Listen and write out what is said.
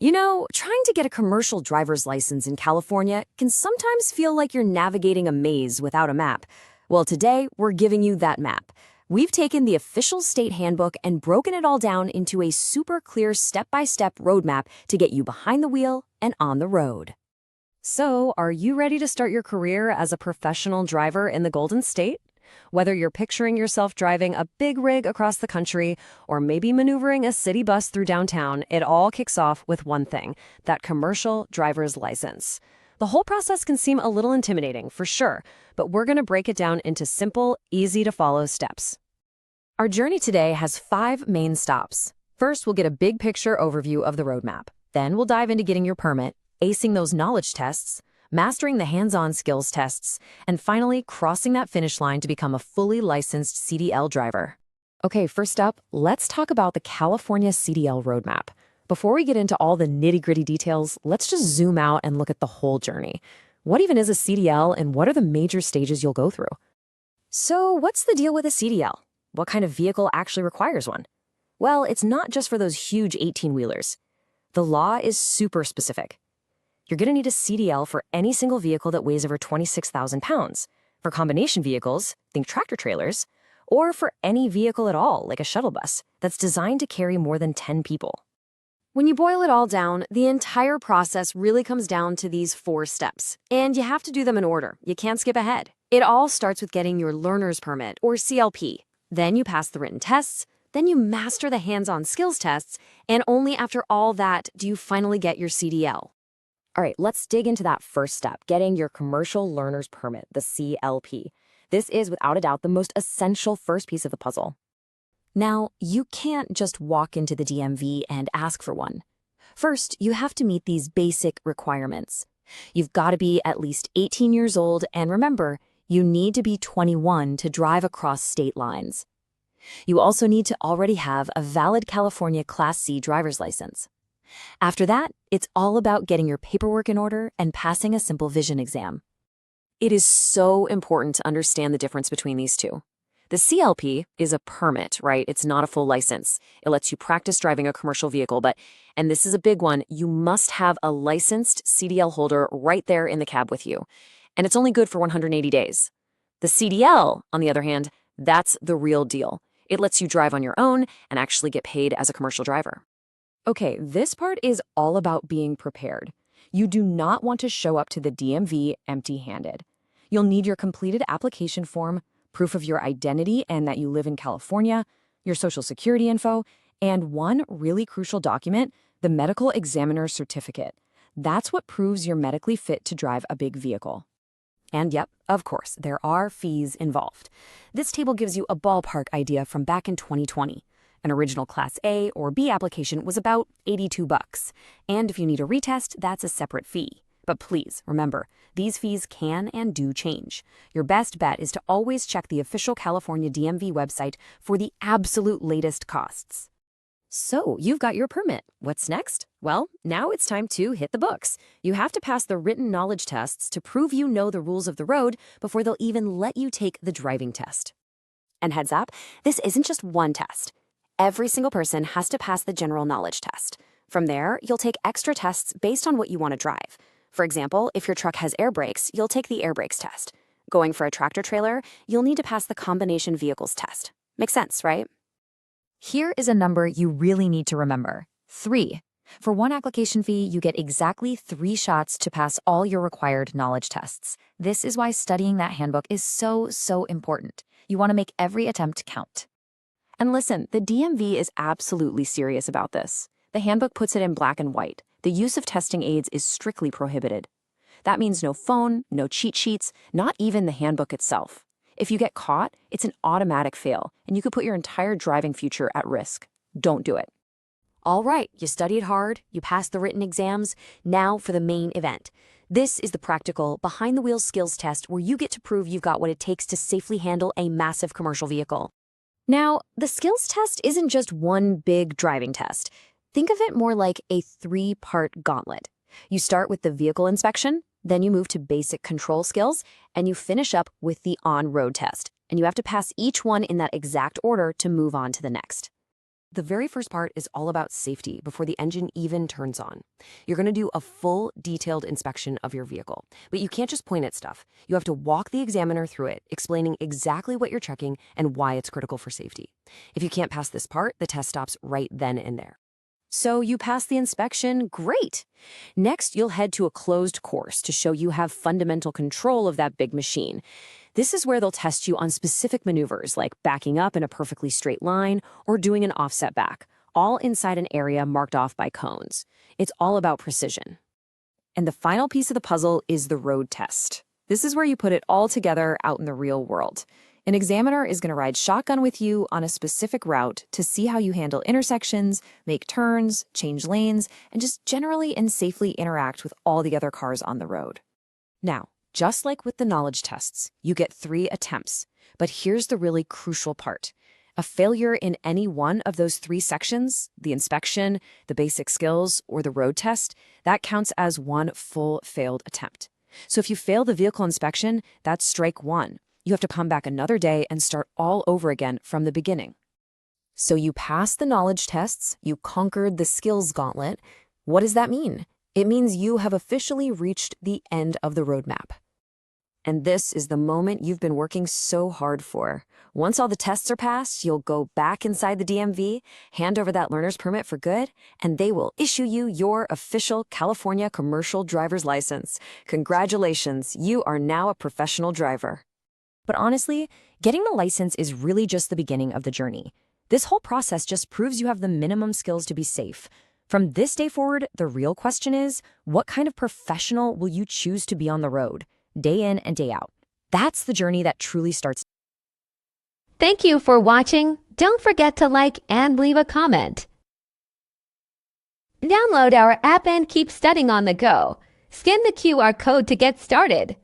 Trying to get a commercial driver's license in California can sometimes feel like you're navigating a maze without a map. Well, today, we're giving you that map. We've taken the official state handbook and broken it all down into a super clear step-by-step roadmap to get you behind the wheel and on the road. So, are you ready to start your career as a professional driver in the Golden State? Whether you're picturing yourself driving a big rig across the country or maybe maneuvering a city bus through downtown, it all kicks off with one thing: that commercial driver's license. The whole process can seem a little intimidating, for sure, but we're going to break it down into simple, easy-to-follow steps. Our journey today has 5 main stops. First, we'll get a big picture overview of the roadmap. Then we'll dive into getting your permit, acing those knowledge tests, mastering the hands-on skills tests, and finally crossing that finish line to become a fully licensed CDL driver. Okay, first up, let's talk about the California CDL roadmap. Before we get into all the nitty-gritty details, let's just zoom out and look at the whole journey. What even is a CDL, and what are the major stages you'll go through? So what's the deal with a CDL? What kind of vehicle actually requires one? Well, it's not just for those huge 18-wheelers. The law is super specific. You're going to need a CDL for any single vehicle that weighs over 26,000 pounds. For combination vehicles, think tractor trailers, or for any vehicle at all, like a shuttle bus, that's designed to carry more than 10 people. When you boil it all down, the entire process really comes down to these 4 steps, and you have to do them in order. You can't skip ahead. It all starts with getting your learner's permit, or CLP. Then you pass the written tests, then you master the hands-on skills tests, and only after all that do you finally get your CDL. All right, let's dig into that first step, getting your commercial learner's permit, the CLP. This is without a doubt the most essential first piece of the puzzle. Now, you can't just walk into the DMV and ask for one. First, you have to meet these basic requirements. You've got to be at least 18 years old, and remember, you need to be 21 to drive across state lines. You also need to already have a valid California Class C driver's license. After that, it's all about getting your paperwork in order and passing a simple vision exam. It is so important to understand the difference between these two. The CLP is a permit, right? It's not a full license. It lets you practice driving a commercial vehicle, but, and this is a big one, you must have a licensed CDL holder right there in the cab with you. And it's only good for 180 days. The CDL, on the other hand, that's the real deal. It lets you drive on your own and actually get paid as a commercial driver. Okay, this part is all about being prepared. You do not want to show up to the DMV empty-handed. You'll need your completed application form, proof of your identity and that you live in California, your social security info, and one really crucial document, the medical examiner's certificate. That's what proves you're medically fit to drive a big vehicle. And yep, of course, there are fees involved. This table gives you a ballpark idea from back in 2020. An original Class A or B application was about $82. And if you need a retest, that's a separate fee. But please, remember, these fees can and do change. Your best bet is to always check the official California DMV website for the absolute latest costs. So, you've got your permit. What's next? Well, now it's time to hit the books. You have to pass the written knowledge tests to prove you know the rules of the road before they'll even let you take the driving test. And heads up, this isn't just one test. Every single person has to pass the general knowledge test. From there, you'll take extra tests based on what you want to drive. For example, if your truck has air brakes, you'll take the air brakes test. Going for a tractor trailer, you'll need to pass the combination vehicles test. Makes sense, right? Here is a number you really need to remember: 3. For one application fee, you get exactly 3 shots to pass all your required knowledge tests. This is why studying that handbook is so important. You want to make every attempt count. And listen, the DMV is absolutely serious about this. The handbook puts it in black and white. The use of testing aids is strictly prohibited. That means no phone, no cheat sheets, not even the handbook itself. If you get caught, it's an automatic fail, and you could put your entire driving future at risk. Don't do it. All right, you studied hard, you passed the written exams, now for the main event. This is the practical, behind-the-wheel skills test where you get to prove you've got what it takes to safely handle a massive commercial vehicle. Now, the skills test isn't just one big driving test. Think of it more like a 3-part gauntlet. You start with the vehicle inspection, then you move to basic control skills, and you finish up with the on-road test. And you have to pass each one in that exact order to move on to the next. The very first part is all about safety before the engine even turns on. You're going to do a full, detailed inspection of your vehicle. But you can't just point at stuff. You have to walk the examiner through it, explaining exactly what you're checking and why it's critical for safety. If you can't pass this part, the test stops right then and there. So you pass the inspection, great! Next, you'll head to a closed course to show you have fundamental control of that big machine. This is where they'll test you on specific maneuvers like backing up in a perfectly straight line or doing an offset back, all inside an area marked off by cones. It's all about precision. And the final piece of the puzzle is the road test. This is where you put it all together out in the real world. An examiner is going to ride shotgun with you on a specific route to see how you handle intersections, make turns, change lanes, and just generally and safely interact with all the other cars on the road. Now, just like with the knowledge tests, you get 3 attempts. But here's the really crucial part. A failure in any one of those 3 sections, the inspection, the basic skills, or the road test, that counts as 1 full failed attempt. So if you fail the vehicle inspection, that's strike 1. You have to come back another day and start all over again from the beginning. So you passed the knowledge tests, you conquered the skills gauntlet. What does that mean? It means you have officially reached the end of the roadmap. And this is the moment you've been working so hard for. Once all the tests are passed, you'll go back inside the DMV, hand over that learner's permit for good, and they will issue you your official California commercial driver's license. Congratulations, you are now a professional driver. But honestly, getting the license is really just the beginning of the journey. This whole process just proves you have the minimum skills to be safe. From this day forward, the real question is, what kind of professional will you choose to be on the road, day in and day out? That's the journey that truly starts. Thank you for watching. Don't forget to like and leave a comment. Download our app and keep studying on the go. Scan the QR code to get started.